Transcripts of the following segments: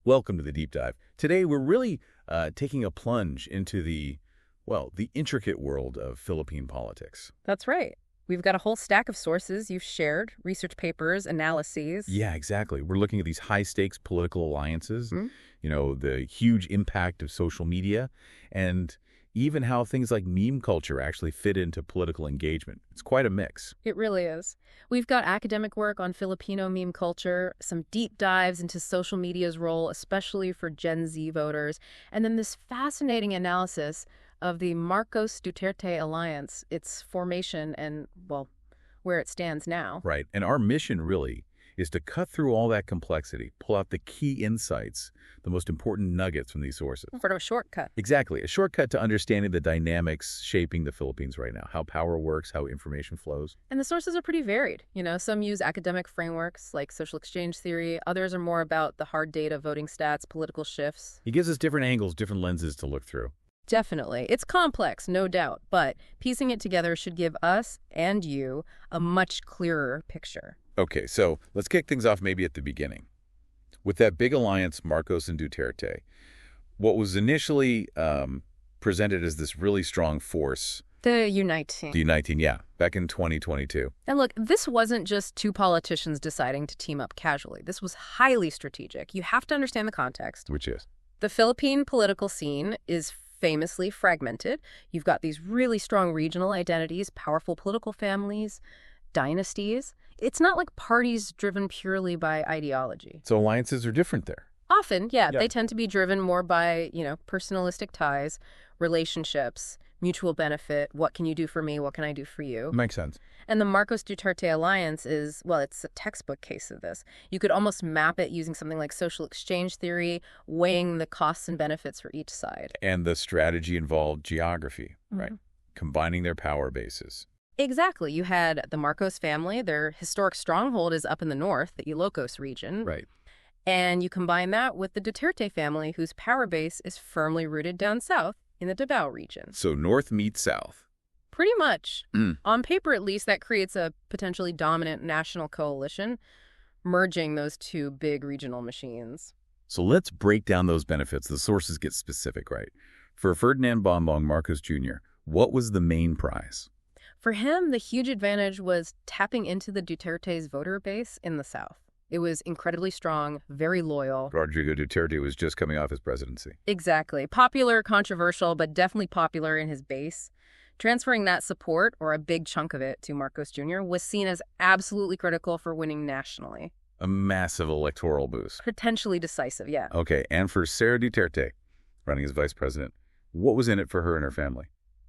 Welcome to the Deep Dive. Today, we're really taking a plunge into the intricate world of Philippine politics. That's right. We've got a whole stack of sources you've shared, research papers, analyses. Yeah, exactly. We're looking at these high-stakes political alliances, the huge impact of social media, and even how things like meme culture actually fit into political engagement. It's quite a mix. It really is. We've got academic work on Filipino meme culture, some deep dives into social media's role, especially for Gen Z voters, and then this fascinating analysis of the Marcos-Duterte alliance, its formation and, where it stands now. Right. And our mission really is to cut through all that complexity, pull out the key insights, the most important nuggets from these sources. Sort of a shortcut. Exactly. A shortcut to understanding the dynamics shaping the Philippines right now, how power works, how information flows. And the sources are pretty varied. Some use academic frameworks like social exchange theory. Others are more about the hard data, voting stats, political shifts. He gives us different angles, different lenses to look through. Definitely. It's complex, no doubt, but piecing it together should give us and you a much clearer picture. Okay, so let's kick things off maybe at the beginning. With that big alliance, Marcos and Duterte, what was initially presented as this really strong force. The Uniting. The Uniting, yeah, back in 2022. And look, this wasn't just two politicians deciding to team up casually. This was highly strategic. You have to understand the context. Which is? The Philippine political scene is famously fragmented. You've got these really strong regional identities, powerful political families, dynasties. It's not like parties driven purely by ideology. So alliances are different there. Often, yeah. They tend to be driven more by, personalistic ties, relationships, mutual benefit. What can you do for me? What can I do for you? Makes sense. And the Marcos-Duterte alliance is, it's a textbook case of this. You could almost map it using something like social exchange theory, weighing the costs and benefits for each side. And the strategy involved geography, right? Combining their power bases. Exactly. You had the Marcos family. Their historic stronghold is up in the north, the Ilocos region. Right. And you combine that with the Duterte family, whose power base is firmly rooted down south in the Davao region. So north meets south. Pretty much. On paper, at least, that creates a potentially dominant national coalition, merging those two big regional machines. So let's break down those benefits. The sources get specific, right? For Ferdinand Bongbong Marcos Jr., what was the main prize? For him, the huge advantage was tapping into the Duterte's voter base in the South. It was incredibly strong, very loyal. Rodrigo Duterte was just coming off his presidency. Exactly. Popular, controversial, but definitely popular in his base. Transferring that support, or a big chunk of it, to Marcos Jr. was seen as absolutely critical for winning nationally. A massive electoral boost. Potentially decisive, yeah. Okay, and for Sara Duterte, running as vice president, what was in it for her and her family?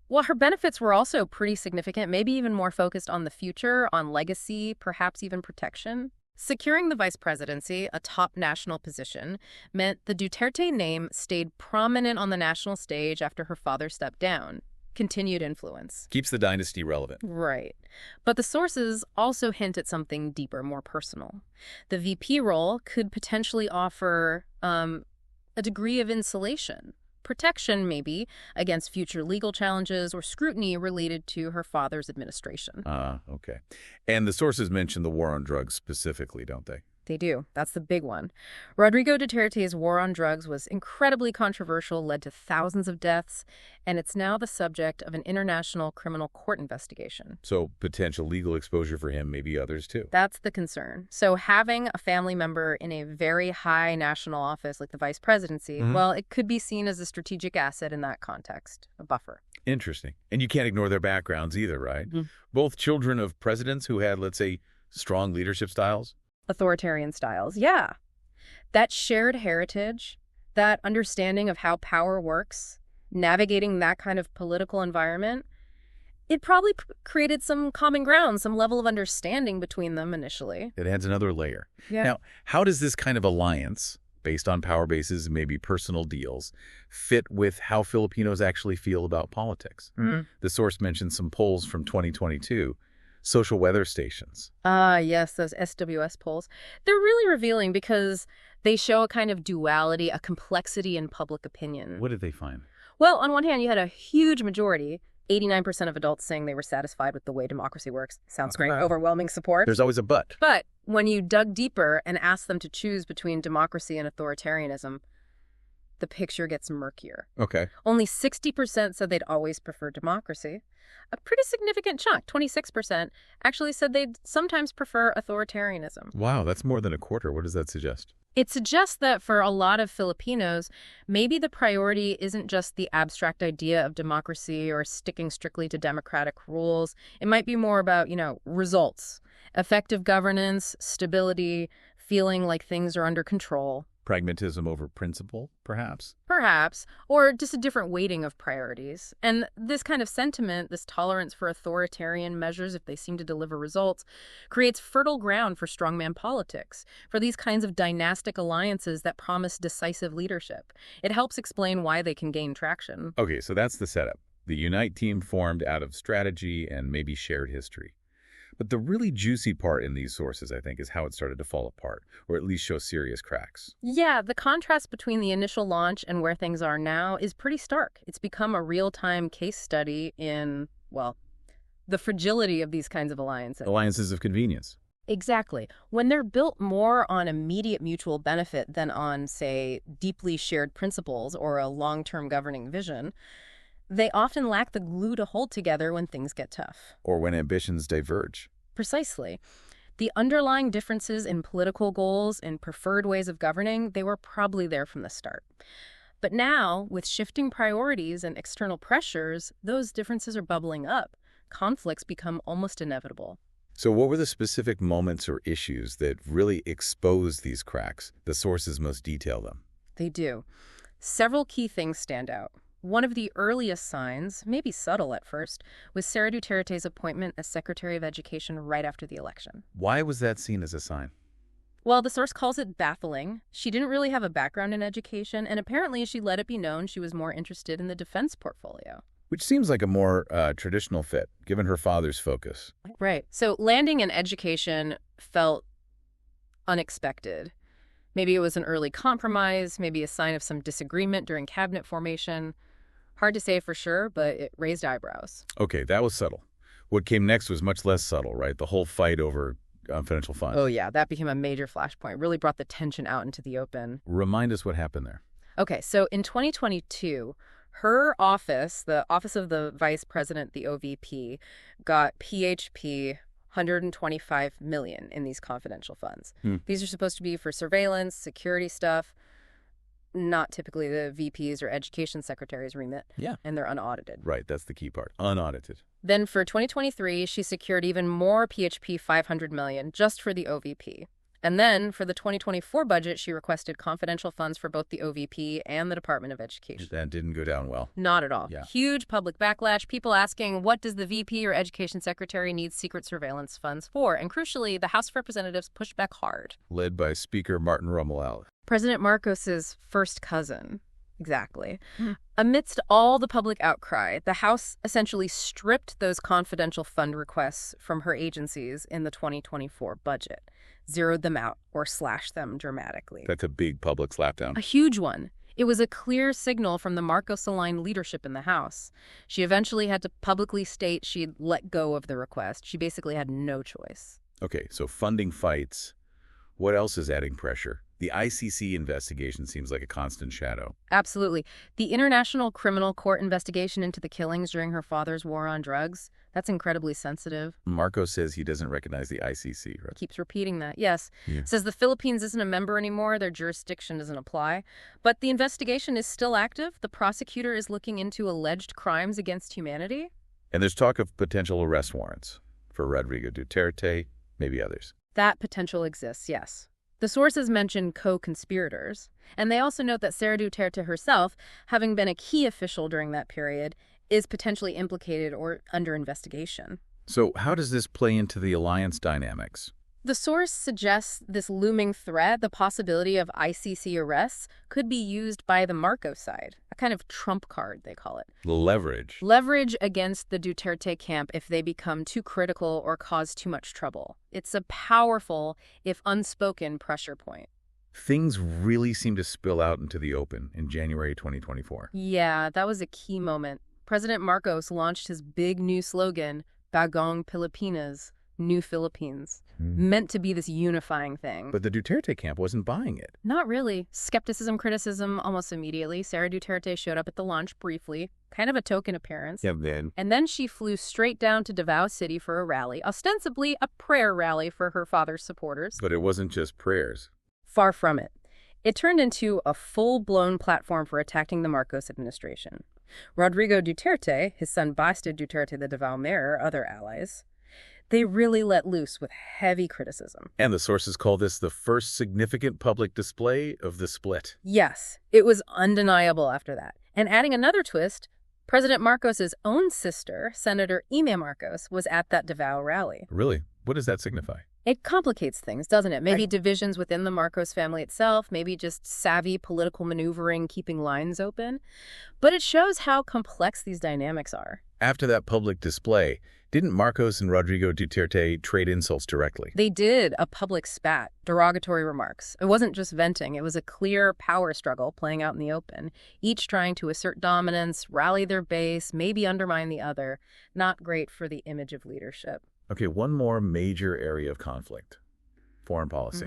Well, her benefits were also pretty significant, maybe even more focused on the future, on legacy, perhaps even protection. Securing the vice presidency, a top national position, meant the Duterte name stayed prominent on the national stage after her father stepped down. Continued influence. Keeps the dynasty relevant. Right. But the sources also hint at something deeper, more personal. The VP role could potentially offer a degree of insulation. Protection, maybe, against future legal challenges or scrutiny related to her father's administration. Okay. And the sources mention the war on drugs specifically, don't they? They do. That's the big one. Rodrigo Duterte's war on drugs was incredibly controversial, led to thousands of deaths, and it's now the subject of an international criminal court investigation. So potential legal exposure for him, maybe others too. That's the concern. So having a family member in a very high national office like the vice presidency, it could be seen as a strategic asset in that context, a buffer. Interesting. And you can't ignore their backgrounds either, right? Both children of presidents who had, let's say, strong leadership styles. Authoritarian styles, yeah. That shared heritage, that understanding of how power works, navigating that kind of political environment, it probably created some common ground, some level of understanding between them initially. It adds another layer. Yeah. Now, how does this kind of alliance, based on power bases and maybe personal deals, fit with how Filipinos actually feel about politics? The source mentioned some polls from 2022 social weather stations. Ah, yes, those SWS polls. They're really revealing because they show a kind of duality, a complexity in public opinion. What did they find? Well, on one hand, you had a huge majority, 89% of adults saying they were satisfied with the way democracy works. Sounds great. Overwhelming support. There's always a but. But when you dug deeper and asked them to choose between democracy and authoritarianism, the picture gets murkier. Okay. Only 60% said they'd always prefer democracy. A pretty significant chunk, 26%, actually said they'd sometimes prefer authoritarianism. Wow, that's more than a quarter. What does that suggest? It suggests that for a lot of Filipinos, maybe the priority isn't just the abstract idea of democracy or sticking strictly to democratic rules. It might be more about, results, effective governance, stability, feeling like things are under control. Pragmatism over principle, perhaps? Perhaps, or just a different weighting of priorities. And this kind of sentiment, this tolerance for authoritarian measures if they seem to deliver results, creates fertile ground for strongman politics, for these kinds of dynastic alliances that promise decisive leadership. It helps explain why they can gain traction. Okay, so that's the setup. The Unite team formed out of strategy and maybe shared history. But the really juicy part in these sources, I think, is how it started to fall apart, or at least show serious cracks. Yeah, the contrast between the initial launch and where things are now is pretty stark. It's become a real-time case study in, the fragility of these kinds of alliances. Alliances of convenience. Exactly. When they're built more on immediate mutual benefit than on, say, deeply shared principles or a long-term governing vision, they often lack the glue to hold together when things get tough. Or when ambitions diverge. Precisely. The underlying differences in political goals and preferred ways of governing, they were probably there from the start. But now, with shifting priorities and external pressures, those differences are bubbling up. Conflicts become almost inevitable. So what were the specific moments or issues that really exposed these cracks? The sources most detail them. They do. Several key things stand out. One of the earliest signs, maybe subtle at first, was Sara Duterte's appointment as Secretary of Education right after the election. Why was that seen as a sign? Well, the source calls it baffling. She didn't really have a background in education, and apparently she let it be known she was more interested in the defense portfolio. Which seems like a more traditional fit, given her father's focus. Right. So landing in education felt unexpected. Maybe it was an early compromise, maybe a sign of some disagreement during cabinet formation. Hard to say for sure, but it raised eyebrows. Okay, that was subtle. What came next was much less subtle, right? The whole fight over confidential funds. Oh yeah, that became a major flashpoint. Really brought the tension out into the open. Remind us what happened there. Okay, so in 2022, her office, the Office of the Vice President, the OVP, got PHP 125 million in these confidential funds. These are supposed to be for surveillance, security stuff, not typically the VP's or education secretary's remit. Yeah. And they're unaudited. Right, that's the key part. Unaudited. Then for 2023, she secured even more PHP 500 million just for the OVP. And then for the 2024 budget, she requested confidential funds for both the OVP and the Department of Education. That didn't go down well. Not at all. Yeah. Huge public backlash, people asking, what does the VP or Education Secretary need secret surveillance funds for? And crucially, the House of Representatives pushed back hard. Led by Speaker Martin Romuald. President Marcos's first cousin. Exactly. Amidst all the public outcry, the House essentially stripped those confidential fund requests from her agencies in the 2024 budget, zeroed them out or slashed them dramatically. That's a big public slapdown. A huge one. It was a clear signal from the Marcos-aligned leadership in the House. She eventually had to publicly state she'd let go of the request. She basically had no choice. Okay, so funding fights. What else is adding pressure? The ICC investigation seems like a constant shadow. Absolutely. The International Criminal Court investigation into the killings during her father's war on drugs, that's incredibly sensitive. Marcos says he doesn't recognize the ICC, right? Keeps repeating that, yes. Yeah. Says the Philippines isn't a member anymore, their jurisdiction doesn't apply. But the investigation is still active. The prosecutor is looking into alleged crimes against humanity. And there's talk of potential arrest warrants for Rodrigo Duterte, maybe others. That potential exists, yes. The sources mention co-conspirators, and they also note that Sara Duterte herself, having been a key official during that period, is potentially implicated or under investigation. So how does this play into the alliance dynamics? The source suggests this looming threat, the possibility of ICC arrests, could be used by the Marcos side, a kind of trump card, they call it. Leverage. Leverage against the Duterte camp if they become too critical or cause too much trouble. It's a powerful, if unspoken, pressure point. Things really seem to spill out into the open in January 2024. Yeah, that was a key moment. President Marcos launched his big new slogan, Bagong Pilipinas, New Philippines, meant to be this unifying thing. But the Duterte camp wasn't buying it. Not really. Skepticism, criticism, almost immediately. Sarah Duterte showed up at the launch briefly, kind of a token appearance. Yeah, then. And then she flew straight down to Davao City for a rally, ostensibly a prayer rally for her father's supporters. But it wasn't just prayers. Far from it. It turned into a full-blown platform for attacking the Marcos administration. Rodrigo Duterte, his son Basta Duterte, the Davao mayor, other allies, they really let loose with heavy criticism. And the sources call this the first significant public display of the split. Yes, it was undeniable after that. And adding another twist, President Marcos's own sister, Senator Ime Marcos, was at that Davao rally. Really? What does that signify? It complicates things, doesn't it? Maybe divisions within the Marcos family itself, maybe just savvy political maneuvering, keeping lines open. But it shows how complex these dynamics are. After that public display, didn't Marcos and Rodrigo Duterte trade insults directly? They did a public spat, derogatory remarks. It wasn't just venting. It was a clear power struggle playing out in the open, each trying to assert dominance, rally their base, maybe undermine the other. Not great for the image of leadership. Okay, one more major area of conflict. Foreign policy,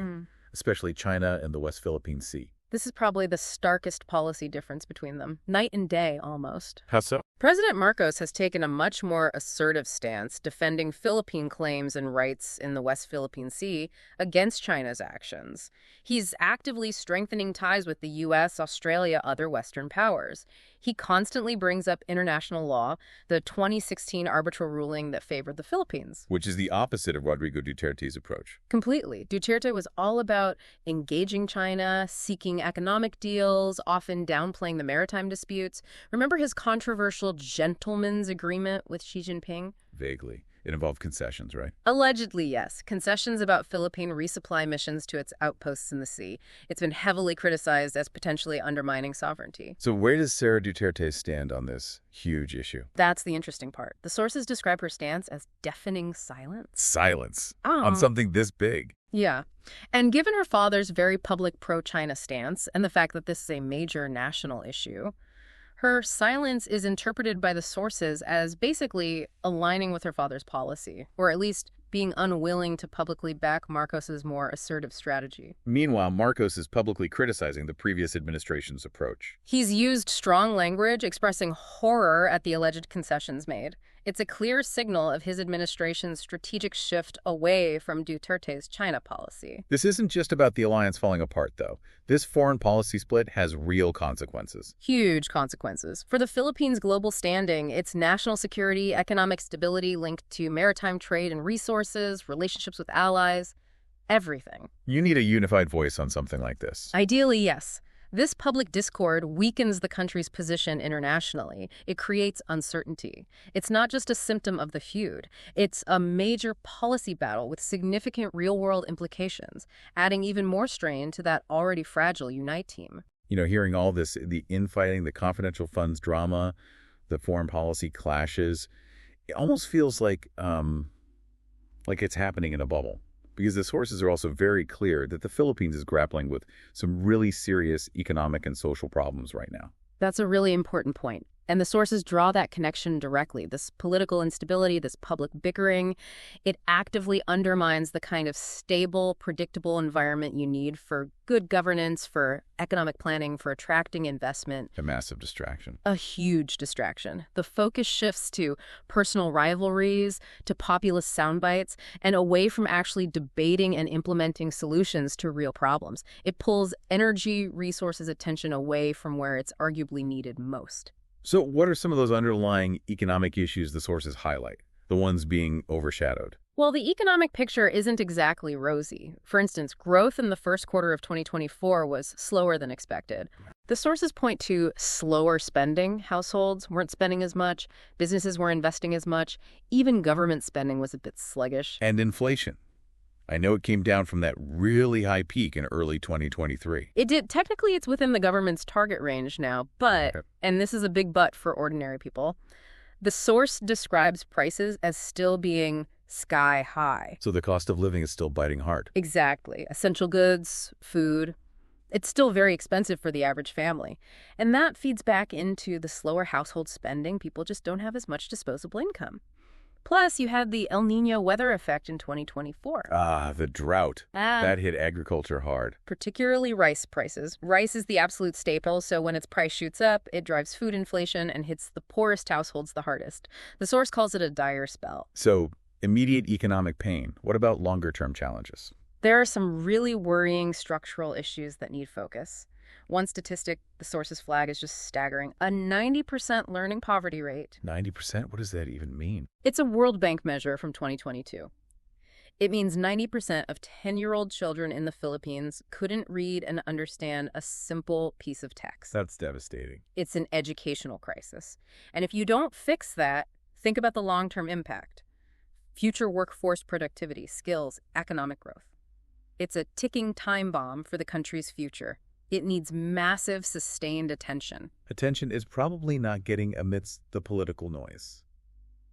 especially China and the West Philippine Sea. This is probably the starkest policy difference between them. Night and day, almost. How so? President Marcos has taken a much more assertive stance, defending Philippine claims and rights in the West Philippine Sea against China's actions. He's actively strengthening ties with the U.S., Australia, other Western powers. He constantly brings up international law, the 2016 arbitral ruling that favored the Philippines. Which is the opposite of Rodrigo Duterte's approach. Completely. Duterte was all about engaging China, seeking economic deals, often downplaying the maritime disputes. Remember his controversial gentleman's agreement with Xi Jinping? Vaguely. It involved concessions, right? Allegedly, yes. Concessions about Philippine resupply missions to its outposts in the sea. It's been heavily criticized as potentially undermining sovereignty. So where does Sarah Duterte stand on this huge issue? That's the interesting part. The sources describe her stance as deafening silence. Silence. On something this big. Yeah. And given her father's very public pro-China stance and the fact that this is a major national issue, her silence is interpreted by the sources as basically aligning with her father's policy, or at least being unwilling to publicly back Marcos's more assertive strategy. Meanwhile, Marcos is publicly criticizing the previous administration's approach. He's used strong language expressing horror at the alleged concessions made. It's a clear signal of his administration's strategic shift away from Duterte's China policy. This isn't just about the alliance falling apart, though. This foreign policy split has real consequences. Huge consequences. For the Philippines' global standing, its national security, economic stability linked to maritime trade and resources, relationships with allies, everything. You need a unified voice on something like this. Ideally, yes. This public discord weakens the country's position internationally. It creates uncertainty. It's not just a symptom of the feud. It's a major policy battle with significant real-world implications, adding even more strain to that already fragile Unite team. You know, hearing all this, the infighting, the confidential funds drama, the foreign policy clashes, it almost feels like it's happening in a bubble. Because the sources are also very clear that the Philippines is grappling with some really serious economic and social problems right now. That's a really important point. And the sources draw that connection directly. This political instability, this public bickering, it actively undermines the kind of stable, predictable environment you need for good governance, for economic planning, for attracting investment. A massive distraction. A huge distraction. The focus shifts to personal rivalries, to populist sound bites, and away from actually debating and implementing solutions to real problems. It pulls energy, resources, attention away from where it's arguably needed most. So what are some of those underlying economic issues the sources highlight, the ones being overshadowed? Well, the economic picture isn't exactly rosy. For instance, growth in the first quarter of 2024 was slower than expected. The sources point to slower spending. Households weren't spending as much. Businesses weren't investing as much. Even government spending was a bit sluggish. And inflation. I know it came down from that really high peak in early 2023. It did. Technically, it's within the government's target range now, but, Okay. and this is a big but for ordinary people, the source describes prices as still being sky high. So the cost of living is still biting hard. Exactly. Essential goods, food, it's still very expensive for the average family. And that feeds back into the slower household spending. People just don't have as much disposable income. Plus, you had the El Niño weather effect in 2024. The drought. That hit agriculture hard. Particularly rice prices. Rice is the absolute staple, so when its price shoots up, it drives food inflation and hits the poorest households the hardest. The source calls it a dire spell. So, immediate economic pain. What about longer-term challenges? There are some really worrying structural issues that need focus. One statistic the source's flag is just staggering. A 90% learning poverty rate. 90%? What does that even mean? It's a World Bank measure from 2022. It means 90% of 10-year-old children in the Philippines couldn't read and understand a simple piece of text. That's devastating. It's an educational crisis. And if you don't fix that, think about the long-term impact. Future workforce productivity, skills, economic growth. It's a ticking time bomb for the country's future. It needs massive, sustained attention. Attention is probably not getting amidst the political noise.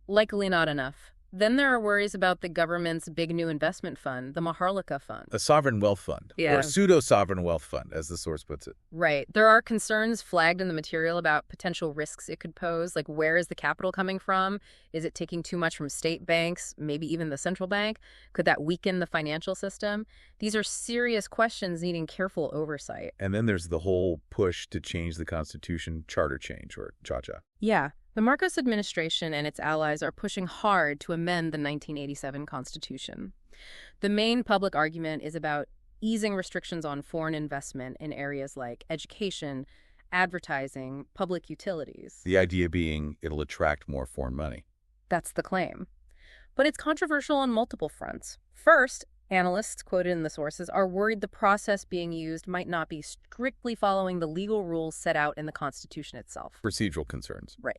Likely not enough. Then there are worries about the government's big new investment fund, the Maharlika Fund. A sovereign wealth fund, or a pseudo-sovereign wealth fund, as the source puts it. Right. There are concerns flagged in the material about potential risks it could pose, like where is the capital coming from? Is it taking too much from state banks, maybe even the central bank? Could that weaken the financial system? These are serious questions needing careful oversight. And then there's the whole push to change the Constitution, charter change, or cha-cha. Yeah. The Marcos administration and its allies are pushing hard to amend the 1987 Constitution. The main public argument is about easing restrictions on foreign investment in areas like education, advertising, public utilities. The idea being it'll attract more foreign money. That's the claim. But it's controversial on multiple fronts. First, analysts quoted in the sources are worried the process being used might not be strictly following the legal rules set out in the Constitution itself. Procedural concerns. Right.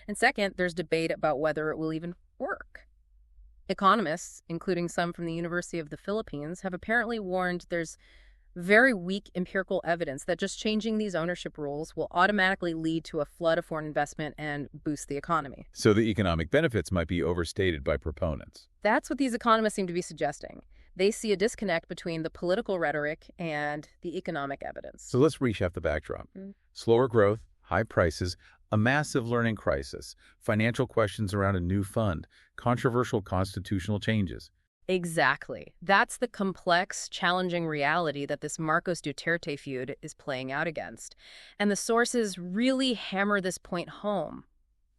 And second, there's debate about whether it will even work. Economists, including some from the University of the Philippines, have apparently warned there's very weak empirical evidence that just changing these ownership rules will automatically lead to a flood of foreign investment and boost the economy. So the economic benefits might be overstated by proponents. That's what these economists seem to be suggesting. They see a disconnect between the political rhetoric and the economic evidence. So let's reshape the backdrop. Slower growth, high prices, a massive learning crisis, financial questions around a new fund, controversial constitutional changes. Exactly. That's the complex, challenging reality that this Marcos-Duterte feud is playing out against. And the sources really hammer this point home.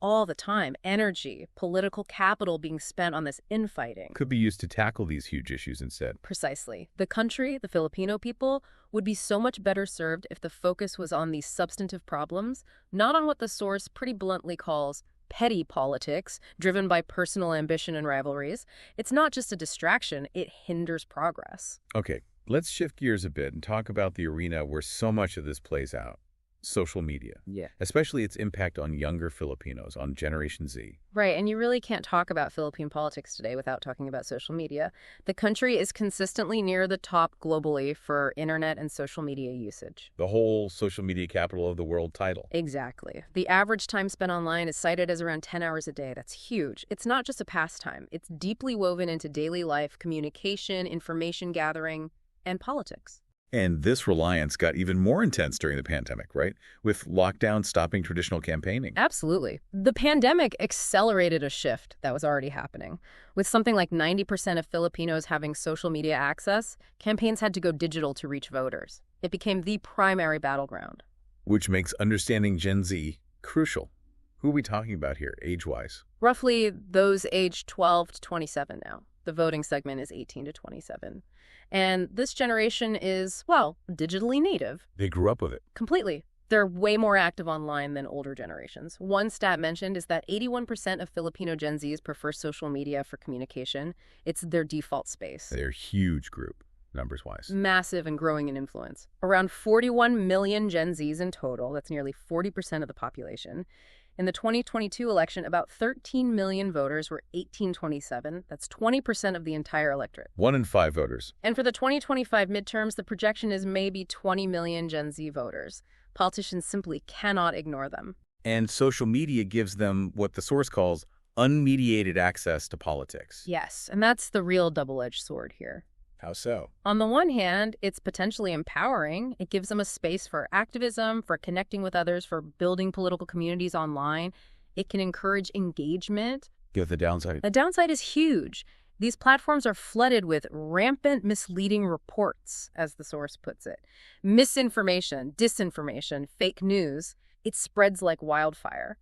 All the time, energy, political capital being spent on this infighting. Could be used to tackle these huge issues instead. Precisely. The country, the Filipino people, would be so much better served if the focus was on these substantive problems, not on what the source pretty bluntly calls petty politics, driven by personal ambition and rivalries. It's not just a distraction, it hinders progress. Okay, let's shift gears a bit and talk about the arena where so much of this plays out. Social media. Yeah. Especially its impact on younger Filipinos, on Generation Z. Right, and you really can't talk about Philippine politics today without talking about social media. The country is consistently near the top globally for internet and social media usage. The whole social media capital of the world title. Exactly. The average time spent online is cited as around 10 hours a day. That's huge. It's not just a pastime. It's deeply woven into daily life, communication, information gathering, and politics. And this reliance got even more intense during the pandemic, right? With lockdown stopping traditional campaigning. Absolutely. The pandemic accelerated a shift that was already happening. With something like 90% of Filipinos having social media access, campaigns had to go digital to reach voters. It became the primary battleground. Which makes understanding Gen Z crucial. Who are we talking about here, age-wise? Roughly those aged 12 to 27 now. The voting segment is 18 to 27. And this generation is, well, digitally native. They grew up with it. Completely. They're way more active online than older generations. One stat mentioned is that 81% of Filipino Gen Zs prefer social media for communication. It's their default space. They're a huge group, numbers-wise. Massive and growing in influence. Around 41 million Gen Zs in total. That's nearly 40% of the population. In the 2022 election, about 13 million voters were 18-27. That's 20% of the entire electorate. 1 in 5 voters. And for the 2025 midterms, the projection is maybe 20 million Gen Z voters. Politicians simply cannot ignore them. And social media gives them what the source calls unmediated access to politics. Yes, and that's the real double-edged sword here. How so? On the one hand, it's potentially empowering. It gives them a space for activism, for connecting with others, for building political communities online. It can encourage engagement. Give the downside. The downside is huge. These platforms are flooded with rampant misleading reports, as the source puts it. Misinformation, disinformation, fake news. It spreads like wildfire.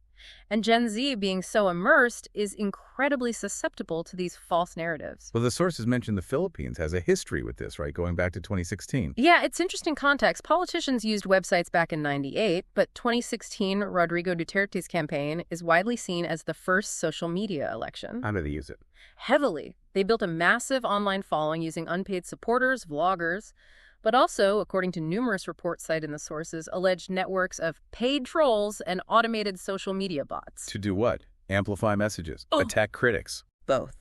And Gen Z, being so immersed, is incredibly susceptible to these false narratives. Well, the sources mentioned the Philippines has a history with this, right, going back to 2016. Yeah, it's interesting context. Politicians used websites back in '98, but 2016 Rodrigo Duterte's campaign is widely seen as the first social media election. How do they use it? Heavily. They built a massive online following using unpaid supporters, vloggers, but also, according to numerous reports cited in the sources, alleged networks of paid trolls and automated social media bots. To do what? Amplify messages, attack critics. Both.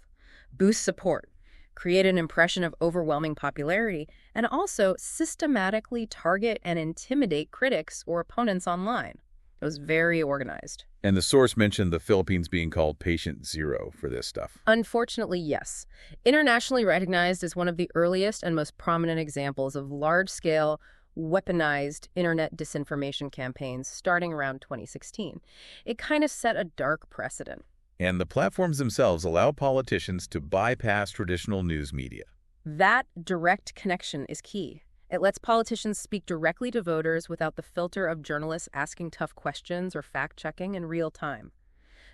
Boost support, create an impression of overwhelming popularity, and also systematically target and intimidate critics or opponents online. It was very organized. And the source mentioned the Philippines being called patient zero for this stuff. Unfortunately, yes. Internationally recognized as one of the earliest and most prominent examples of large-scale, weaponized internet disinformation campaigns starting around 2016. It kind of set a dark precedent. And the platforms themselves allow politicians to bypass traditional news media. That direct connection is key. It lets politicians speak directly to voters without the filter of journalists asking tough questions or fact-checking in real time.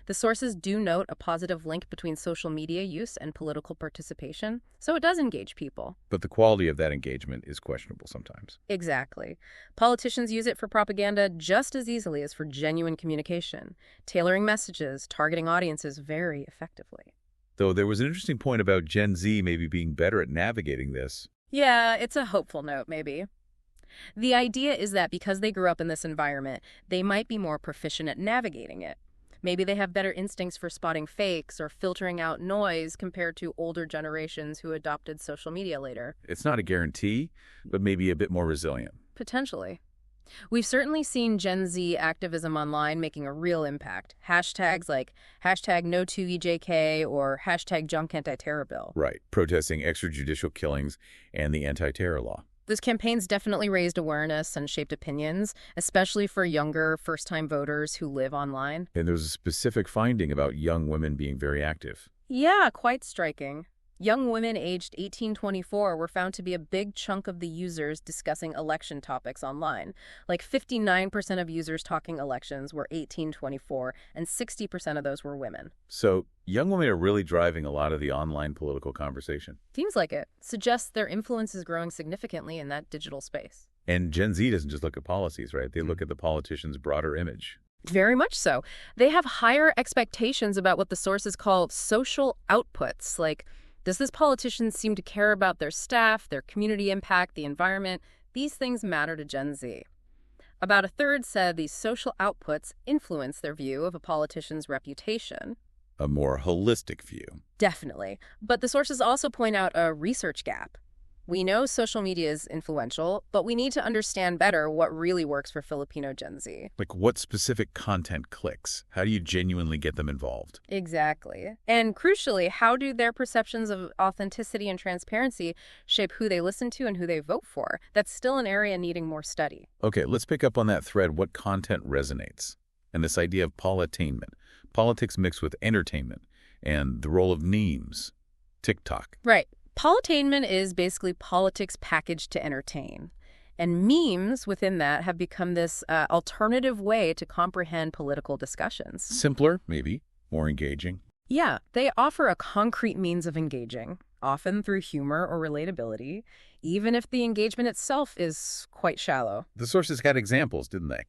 The sources do note a positive link between social media use and political participation, so it does engage people. But the quality of that engagement is questionable sometimes. Exactly. Politicians use it for propaganda just as easily as for genuine communication, tailoring messages, targeting audiences very effectively. Though there was an interesting point about Gen Z maybe being better at navigating this. Yeah, it's a hopeful note, maybe. The idea is that because they grew up in this environment, they might be more proficient at navigating it. Maybe they have better instincts for spotting fakes or filtering out noise compared to older generations who adopted social media later. It's not a guarantee, but maybe a bit more resilient. Potentially. We've certainly seen Gen Z activism online making a real impact. Hashtags like #No2EJK or #JunkAntiterrorBill. Right, protesting extrajudicial killings and the anti-terror law. Those campaigns definitely raised awareness and shaped opinions, especially for younger, first-time voters who live online. And there's a specific finding about young women being very active. Yeah, quite striking. Young women aged 18-24 were found to be a big chunk of the users discussing election topics online. Like 59% of users talking elections were 18-24, and 60% of those were women. So young women are really driving a lot of the online political conversation. Seems like it. Suggests their influence is growing significantly in that digital space. And Gen Z doesn't just look at policies, right? They look at the politician's broader image. Very much so. They have higher expectations about what the sources call social outputs, like, does this politician seem to care about their staff, their community impact, the environment? These things matter to Gen Z. About a third said these social outputs influence their view of a politician's reputation. A more holistic view. Definitely. But the sources also point out a research gap. We know social media is influential, but we need to understand better what really works for Filipino Gen Z. Like what specific content clicks? How do you genuinely get them involved? Exactly. And crucially, how do their perceptions of authenticity and transparency shape who they listen to and who they vote for? That's still an area needing more study. Okay, let's pick up on that thread. What content resonates? And this idea of politainment, politics mixed with entertainment, and the role of memes, TikTok. Right. Politainment is basically politics packaged to entertain. And memes within that have become this alternative way to comprehend political discussions. Simpler, maybe. More engaging. Yeah, they offer a concrete means of engaging, often through humor or relatability, even if the engagement itself is quite shallow. The sources had examples, didn't they?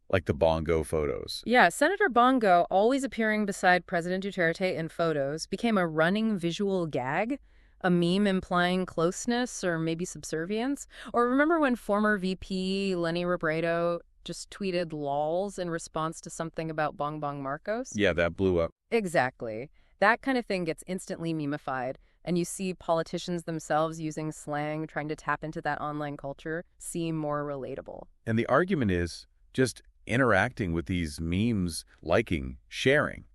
Like the bongo photos. Yeah, Senator Bongo, always appearing beside President Duterte in photos, became a running visual gag. A meme implying closeness or maybe subservience? Or remember when former VP Lenny Robredo just tweeted lols in response to something about Bong Bong Marcos. Yeah, that blew up. Exactly. That kind of thing gets instantly memeified, and you see politicians themselves using slang, trying to tap into that online culture, seem more relatable. And the argument is just interacting with these memes, liking, sharing,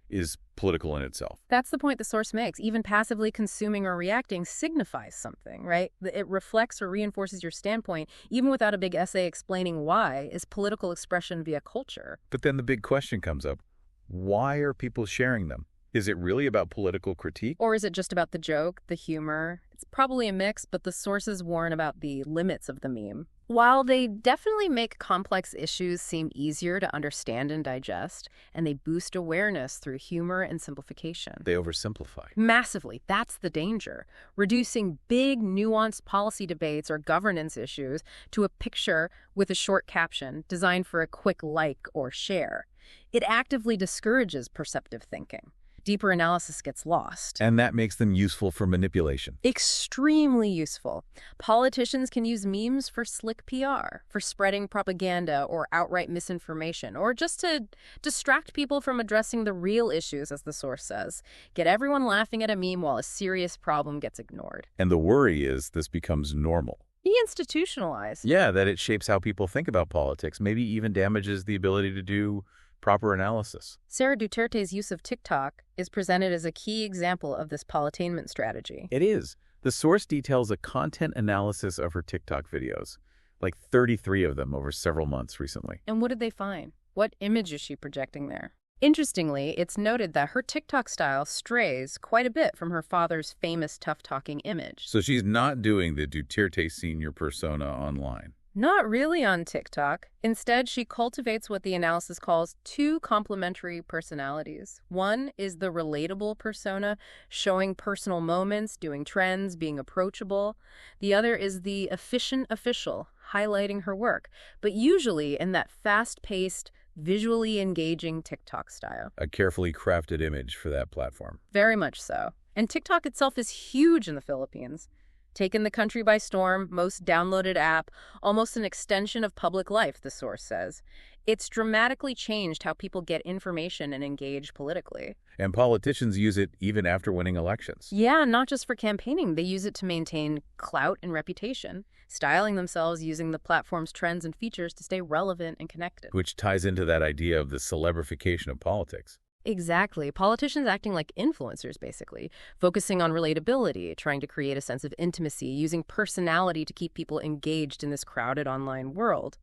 is political in itself. That's the point the source makes. Even passively consuming or reacting signifies something, right? It reflects or reinforces your standpoint, even without a big essay explaining why, is political expression via culture. But then the big question comes up. Why are people sharing them? Is it really about political critique? Or is it just about the joke, the humor? It's probably a mix, but the sources warn about the limits of the meme. While they definitely make complex issues seem easier to understand and digest, and they boost awareness through humor and simplification. They oversimplify. Massively. That's the danger. Reducing big, nuanced policy debates or governance issues to a picture with a short caption designed for a quick like or share. It actively discourages perceptive thinking. Deeper analysis gets lost. And that makes them useful for manipulation. Extremely useful. Politicians can use memes for slick PR, for spreading propaganda or outright misinformation, or just to distract people from addressing the real issues, as the source says. Get everyone laughing at a meme while a serious problem gets ignored. And the worry is this becomes normal. Deinstitutionalized. Yeah, that it shapes how people think about politics, maybe even damages the ability to do proper analysis. Sarah Duterte's use of TikTok is presented as a key example of this politainment strategy. It is. The source details a content analysis of her TikTok videos, like 33 of them over several months recently. And what did they find? What image is she projecting there? Interestingly, it's noted that her TikTok style strays quite a bit from her father's famous tough-talking image. So she's not doing the Duterte senior persona online. Not really on TikTok. Instead, she cultivates what the analysis calls two complementary personalities. One is the relatable persona, showing personal moments, doing trends, being approachable. The other is the efficient official, highlighting her work, but usually in that fast-paced, visually engaging TikTok style. A carefully crafted image for that platform. Very much so. And TikTok itself is huge in the Philippines. Taken the country by storm, most downloaded app, almost an extension of public life, the source says. It's dramatically changed how people get information and engage politically. And politicians use it even after winning elections. Yeah, not just for campaigning. They use it to maintain clout and reputation, styling themselves using the platform's trends and features to stay relevant and connected. Which ties into that idea of the celebrification of politics. Exactly. Politicians acting like influencers, basically, focusing on relatability, trying to create a sense of intimacy, using personality to keep people engaged in this crowded online world.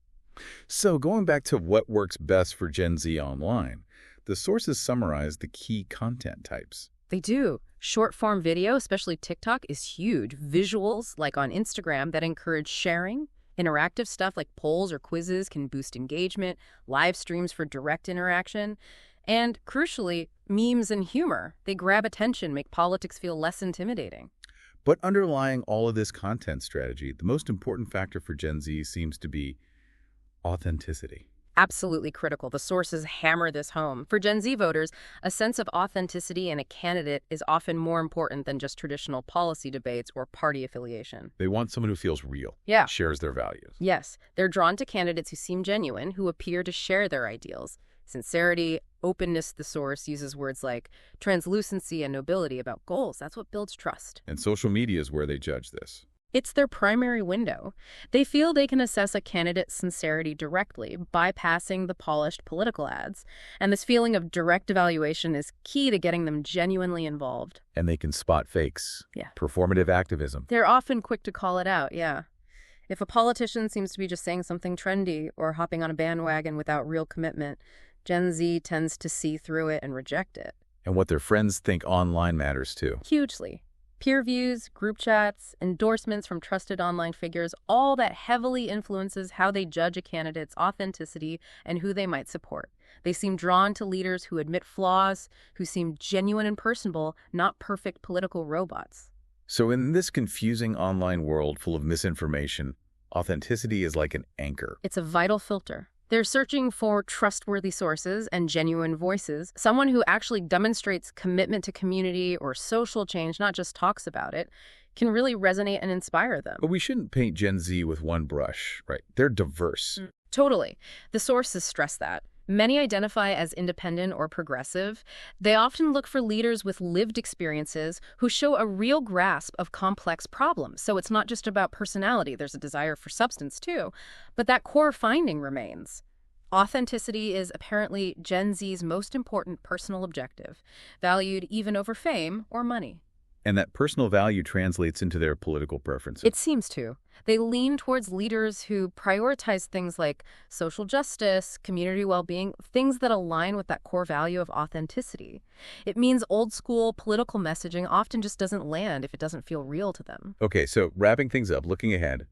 So going back to what works best for Gen Z online, the sources summarize the key content types. They do. Short-form video, especially TikTok, is huge. Visuals, like on Instagram, that encourage sharing. Interactive stuff like polls or quizzes can boost engagement. Live streams for direct interaction. And, crucially, memes and humor. They grab attention, make politics feel less intimidating. But underlying all of this content strategy, the most important factor for Gen Z seems to be authenticity. Absolutely critical. The sources hammer this home. For Gen Z voters, a sense of authenticity in a candidate is often more important than just traditional policy debates or party affiliation. They want someone who feels real, Yeah. shares their values. Yes, they're drawn to candidates who seem genuine, who appear to share their ideals. Sincerity, openness, the source uses words like translucency and nobility about goals. That's what builds trust. And social media is where they judge this. It's their primary window. They feel they can assess a candidate's sincerity directly, bypassing the polished political ads. And this feeling of direct evaluation is key to getting them genuinely involved. And they can spot fakes. Yeah. Performative activism. They're often quick to call it out, yeah. If a politician seems to be just saying something trendy or hopping on a bandwagon without real commitment, Gen Z tends to see through it and reject it. And what their friends think online matters too. Hugely. Peer views, group chats, endorsements from trusted online figures, all that heavily influences how they judge a candidate's authenticity and who they might support. They seem drawn to leaders who admit flaws, who seem genuine and personable, not perfect political robots. So in this confusing online world full of misinformation, authenticity is like an anchor. It's a vital filter. They're searching for trustworthy sources and genuine voices, someone who actually demonstrates commitment to community or social change, not just talks about it, can really resonate and inspire them. But we shouldn't paint Gen Z with one brush, right? They're diverse. Totally. The sources stress that. Many identify as independent or progressive. They often look for leaders with lived experiences who show a real grasp of complex problems. So it's not just about personality. There's a desire for substance, too. But that core finding remains. Authenticity is apparently Gen Z's most important personal objective, valued even over fame or money. And that personal value translates into their political preferences. It seems to. They lean towards leaders who prioritize things like social justice, community well-being, things that align with that core value of authenticity. It means old-school political messaging often just doesn't land if it doesn't feel real to them. Okay, so wrapping things up, looking ahead,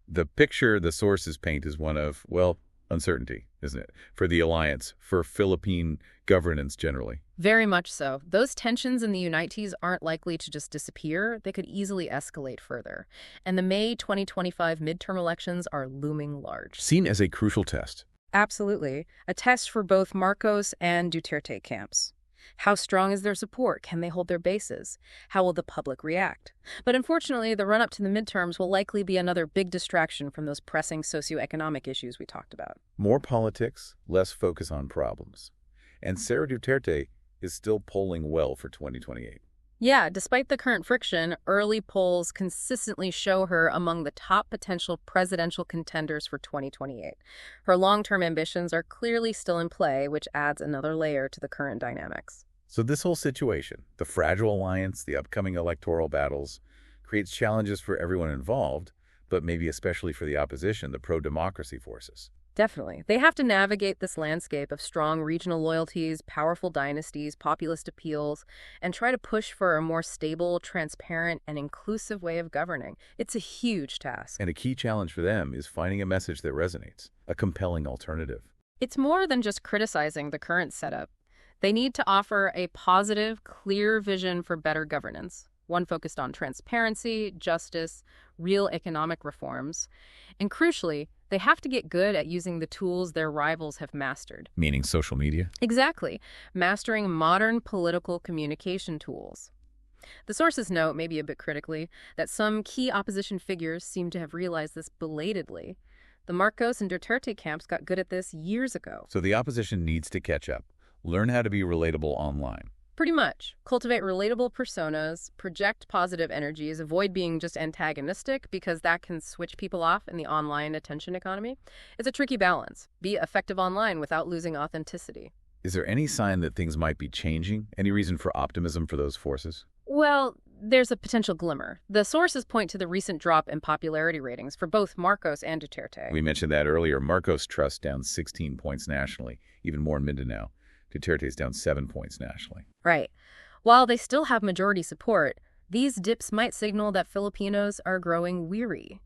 the picture the sources paint is one of, well, uncertainty, isn't it? For the alliance, for Philippine governance generally. Very much so. Those tensions in the Unites aren't likely to just disappear. They could easily escalate further. And the May 2025 midterm elections are looming large. Seen as a crucial test. Absolutely. A test for both Marcos and Duterte camps. How strong is their support? Can they hold their bases? How will the public react? But unfortunately, the run-up to the midterms will likely be another big distraction from those pressing socioeconomic issues we talked about. More politics, less focus on problems. And Sarah Duterte is still polling well for 2028. Yeah, despite the current friction, early polls consistently show her among the top potential presidential contenders for 2028. Her long-term ambitions are clearly still in play, which adds another layer to the current dynamics. So this whole situation, the fragile alliance, the upcoming electoral battles, creates challenges for everyone involved, but maybe especially for the opposition, the pro-democracy forces. Definitely. They have to navigate this landscape of strong regional loyalties, powerful dynasties, populist appeals, and try to push for a more stable, transparent, and inclusive way of governing. It's a huge task. And a key challenge for them is finding a message that resonates, a compelling alternative. It's more than just criticizing the current setup. They need to offer a positive, clear vision for better governance, one focused on transparency, justice, real economic reforms, and crucially, they have to get good at using the tools their rivals have mastered. Meaning social media? Exactly. Mastering modern political communication tools. The sources note, maybe a bit critically, that some key opposition figures seem to have realized this belatedly. The Marcos and Duterte camps got good at this years ago. So the opposition needs to catch up, learn how to be relatable online. Pretty much. Cultivate relatable personas, project positive energies, avoid being just antagonistic because that can switch people off in the online attention economy. It's a tricky balance. Be effective online without losing authenticity. Is there any sign that things might be changing? Any reason for optimism for those forces? Well, there's a potential glimmer. The sources point to the recent drop in popularity ratings for both Marcos and Duterte. We mentioned that earlier. Marcos' trust down 16 points nationally, even more in Mindanao. Duterte's down 7 points nationally. Right. While they still have majority support, these dips might signal that Filipinos are growing weary.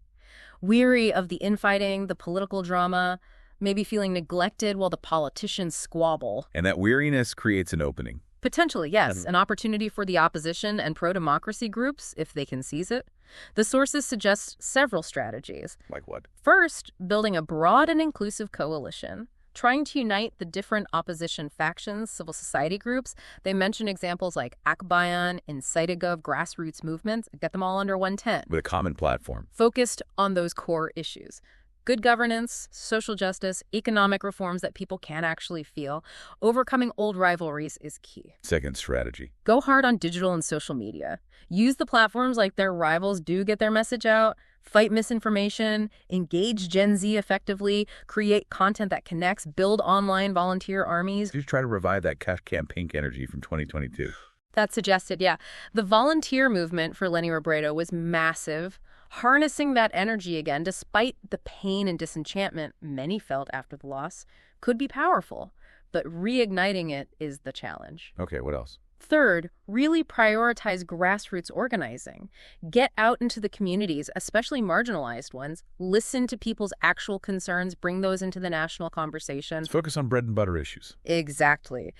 Weary of the infighting, the political drama, maybe feeling neglected while the politicians squabble. And that weariness creates an opening. Potentially, yes. An opportunity for the opposition and pro-democracy groups, if they can seize it. The sources suggest several strategies. Like what? First, building a broad and inclusive coalition. Trying to unite the different opposition factions, civil society groups. They mention examples like Akbayan, Insightigov, grassroots movements. Get them all under one tent. With a common platform. Focused on those core issues. Good governance, social justice, economic reforms that people can actually feel. Overcoming old rivalries is key. Second strategy. Go hard on digital and social media. Use the platforms like their rivals do get their message out. Fight misinformation, engage Gen Z effectively, create content that connects, build online volunteer armies. Just try to revive that campaign energy from 2022. That's suggested, yeah. The volunteer movement for Leni Robredo was massive. Harnessing that energy again, despite the pain and disenchantment many felt after the loss, could be powerful. But reigniting it is the challenge. Okay, what else? Third, really prioritize grassroots organizing. Get out into the communities, especially marginalized ones. Listen to people's actual concerns. Bring those into the national conversation. Let's focus on bread and butter issues. Exactly.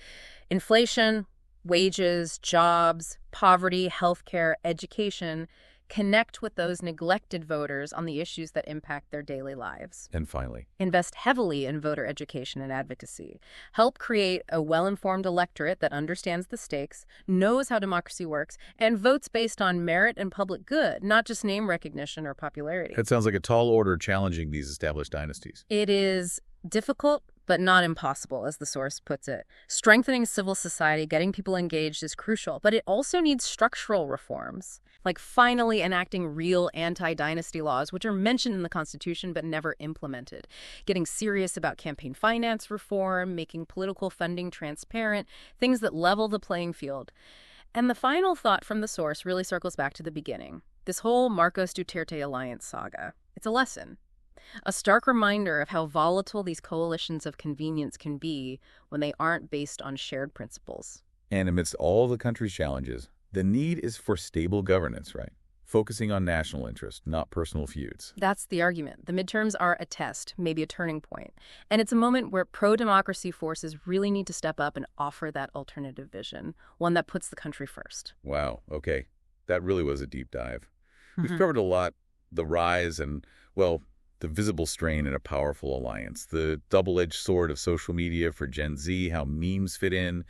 Inflation, wages, jobs, poverty, healthcare, education. connect with those neglected voters on the issues that impact their daily lives. And finally, Invest heavily in voter education and advocacy. Help create a well-informed electorate that understands the stakes, knows how democracy works, and votes based on merit and public good, not just name recognition or popularity. that sounds like a tall order challenging these established dynasties. It is difficult, but not impossible, as the source puts it. Strengthening civil society, getting people engaged is crucial, but it also needs structural reforms, like finally enacting real anti-dynasty laws, which are mentioned in the Constitution but never implemented. Getting serious about campaign finance reform, making political funding transparent, things that level the playing field. And the final thought from the source really circles back to the beginning. This whole Marcos-Duterte alliance saga. It's a lesson. A stark reminder of how volatile these coalitions of convenience can be when they aren't based on shared principles. And amidst all the country's challenges, the need is for stable governance, right? Focusing on national interest, not personal feuds. That's the argument. The midterms are a test, maybe a turning point. And it's a moment where pro-democracy forces really need to step up and offer that alternative vision, one that puts the country first. Wow, okay. That really was a deep dive. We've covered a lot, the rise and, well, the visible strain in a powerful alliance, the double-edged sword of social media for Gen Z, how memes fit in,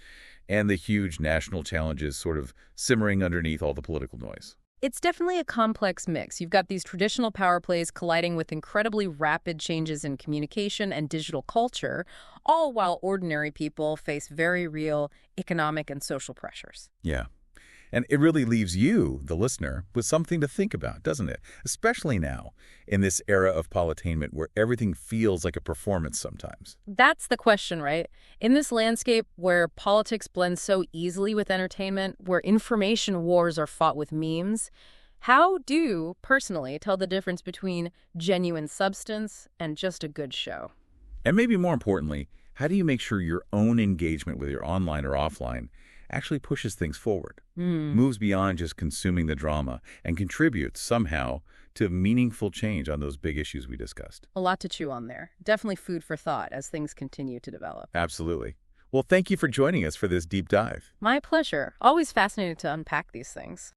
and the huge national challenges sort of simmering underneath all the political noise. It's definitely a complex mix. You've got these traditional power plays colliding with incredibly rapid changes in communication and digital culture, all while ordinary people face very real economic and social pressures. Yeah. And it really leaves you, the listener, with something to think about, doesn't it? Especially now, in this era of politainment where everything feels like a performance sometimes. That's the question, right? In this landscape where politics blends so easily with entertainment, where information wars are fought with memes, how do you, personally, tell the difference between genuine substance and just a good show? And maybe more importantly, how do you make sure your own engagement, whether you're online or offline, actually pushes things forward, moves beyond just consuming the drama, and contributes somehow to meaningful change on those big issues we discussed? A lot to chew on there. Definitely food for thought as things continue to develop. Absolutely. Well, thank you for joining us for this deep dive. My pleasure. Always fascinating to unpack these things.